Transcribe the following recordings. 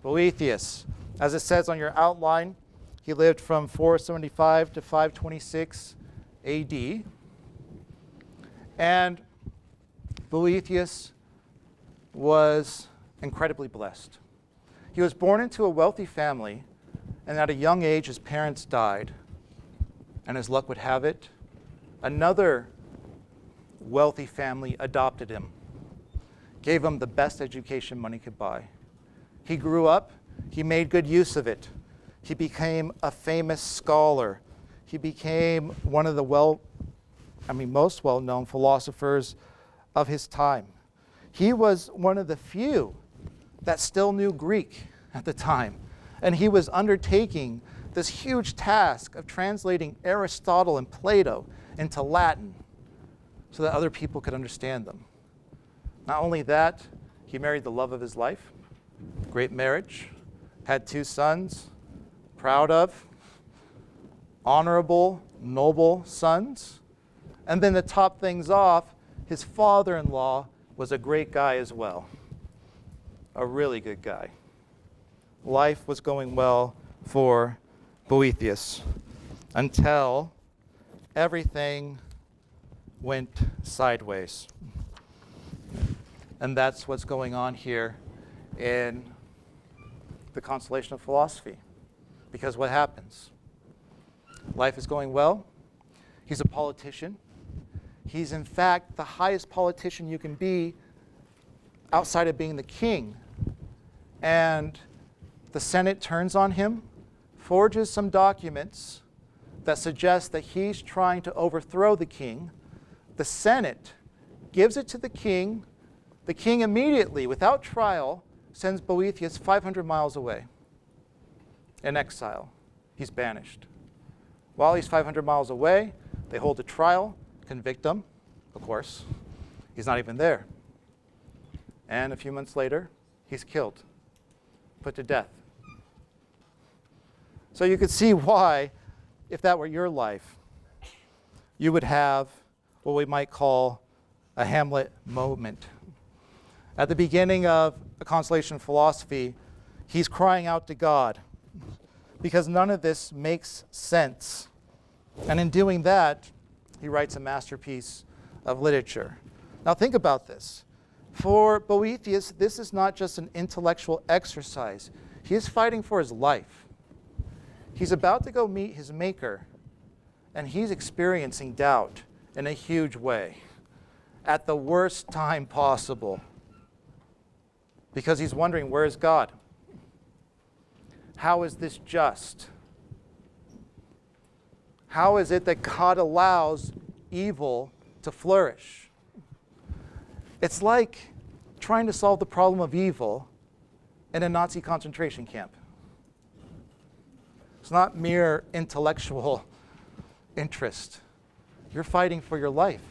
Boethius. As it says on your outline, he lived from 475 to 526 AD. And Boethius was incredibly blessed. He was born into a wealthy family, and at a young age his parents died. And as luck would have it, another wealthy family adopted him, gave him the best education money could buy. He grew up, he made good use of it. He became a famous scholar. He became one of the most well-known philosophers of his time. He was one of the few that still knew Greek at the time. And he was undertaking this huge task of translating Aristotle and Plato into Latin so that other people could understand them. Not only that, he married the love of his life, great marriage, had 2 sons, proud of, honorable, noble sons. And then to top things off, his father-in-law was a great guy as well, a really good guy. Life was going well for Boethius until everything went sideways. And that's what's going on here in the constellation of philosophy. Because what happens? Life is going well. He's a politician. He's in fact the highest politician you can be outside of being the king. And the Senate turns on him, forges some documents that suggest that he's trying to overthrow the king. The Senate gives it to the king. The king immediately, without trial, sends Boethius 500 miles away in exile. He's banished. While he's 500 miles away, they hold a trial, convict him, of course. He's not even there. And a few months later, he's killed, put to death. So you could see why, if that were your life, you would have what we might call a Hamlet moment. At the beginning of A Constellation of Philosophy, he's crying out to God because none of this makes sense. And in doing that, he writes a masterpiece of literature. Now think about this. For Boethius, this is not just an intellectual exercise. He is fighting for his life. He's about to go meet his maker, and he's experiencing doubt in a huge way at the worst time possible because he's wondering, where is God? How is this just? How is it that God allows evil to flourish? It's like trying to solve the problem of evil in a Nazi concentration camp. It's not mere intellectual interest. You're fighting for your life.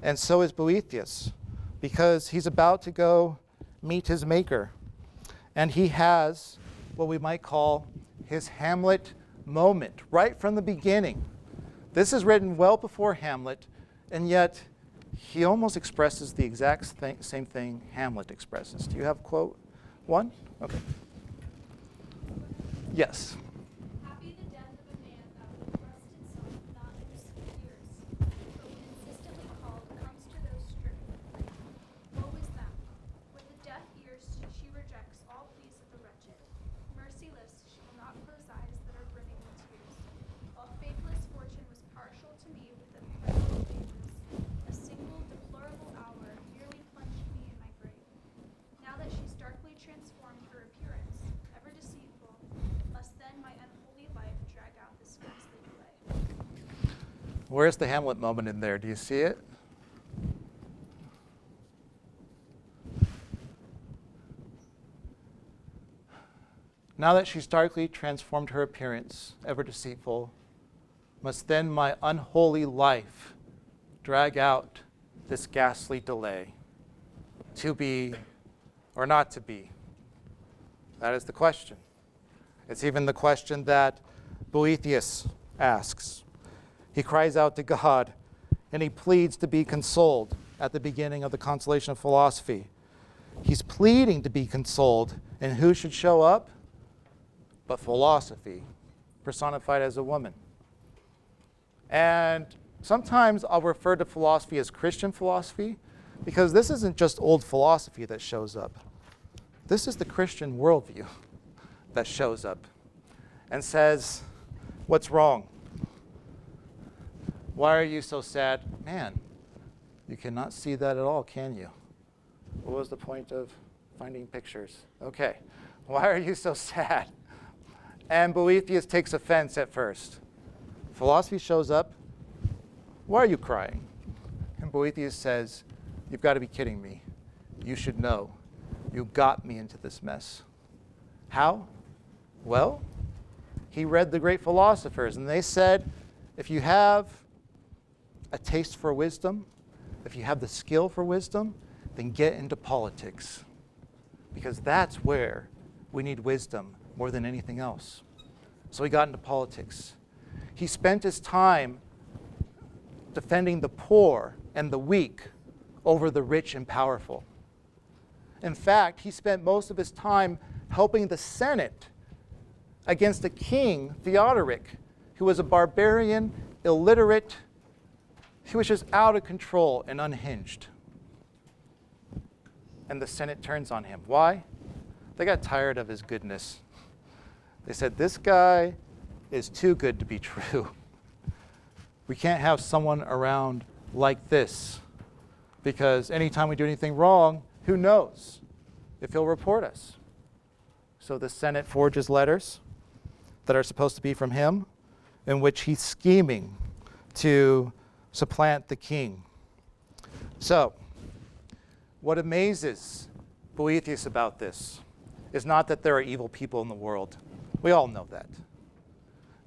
And so is Boethius, because he's about to go meet his maker. And he has what we might call his Hamlet moment right from the beginning. This is written well before Hamlet, and yet he almost expresses the exact same thing Hamlet expresses. Do you have quote 1? Okay. Yes. Happy the death of a man that would thrust itself not into years, but when insistently called comes to those stricken. Woe is them. With the deaf ears she rejects all pleas of the wretched. Merciless, she will not close eyes that are brimming with tears. While faithless fortune was partial to me with the incredible favors, a single deplorable hour nearly plunged me in my grave. Now that she starkly transformed her appearance, ever deceitful, must then my unholy life drag out this ghastly delay. Where's the Hamlet moment in there? Do you see it? Now that she's darkly transformed her appearance, ever deceitful, must then my unholy life drag out this ghastly delay. To be or not to be? That is the question. It's even the question that Boethius asks. He cries out to God, and he pleads to be consoled at the beginning of the Constellation of Philosophy. He's pleading to be consoled. And who should show up? But philosophy, personified as a woman. And sometimes I'll refer to philosophy as Christian philosophy, because this isn't just old philosophy that shows up. This is the Christian worldview that shows up and says, what's wrong? Why are you so sad? Man, you cannot see that at all, can you? What was the point of finding pictures? Okay, why are you so sad? And Boethius takes offense at first. Philosophy shows up. Why are you crying? And Boethius says, you've got to be kidding me. You should know. You got me into this mess. How? Well, he read the great philosophers, and they said, if you have a taste for wisdom, if you have the skill for wisdom, then get into politics. Because that's where we need wisdom more than anything else. So he got into politics. He spent his time defending the poor and the weak over the rich and powerful. In fact, he spent most of his time helping the Senate against a king, Theodoric, who was a barbarian, illiterate. He was just out of control and unhinged. And the Senate turns on him. Why? They got tired of his goodness. They said, this guy is too good to be true. We can't have someone around like this, because anytime we do anything wrong, who knows if he'll report us? So the Senate forges letters that are supposed to be from him, in which he's scheming to supplant the king. So, what amazes Boethius about this is not that there are evil people in the world. We all know that.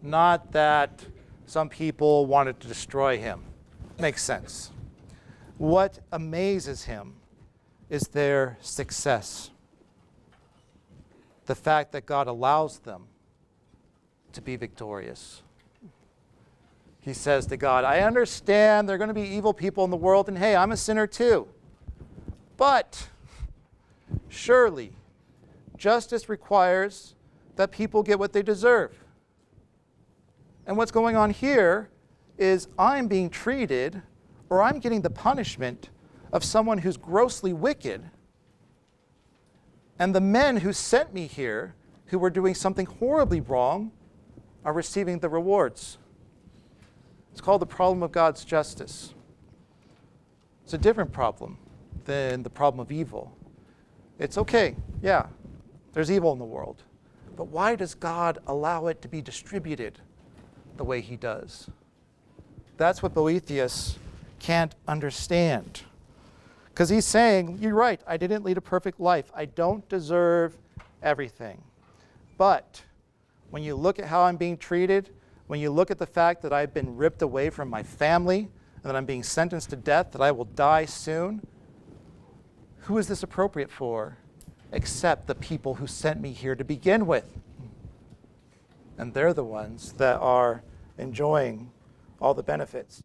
Not that some people wanted to destroy him. Makes sense. What amazes him is their success. The fact that God allows them to be victorious. He says to God, I understand there are going to be evil people in the world, and hey, I'm a sinner too. But surely justice requires that people get what they deserve. And what's going on here is I'm being treated, or I'm getting the punishment of someone who's grossly wicked. And the men who sent me here, who were doing something horribly wrong, are receiving the rewards. It's called the problem of God's justice. It's a different problem than the problem of evil. It's okay, yeah, there's evil in the world. But why does God allow it to be distributed the way he does? That's what Boethius can't understand. Because he's saying, you're right, I didn't lead a perfect life. I don't deserve everything. But when you look at how I'm being treated, when you look at the fact that I've been ripped away from my family, and that I'm being sentenced to death, that I will die soon, who is this appropriate for except the people who sent me here to begin with? And they're the ones that are enjoying all the benefits.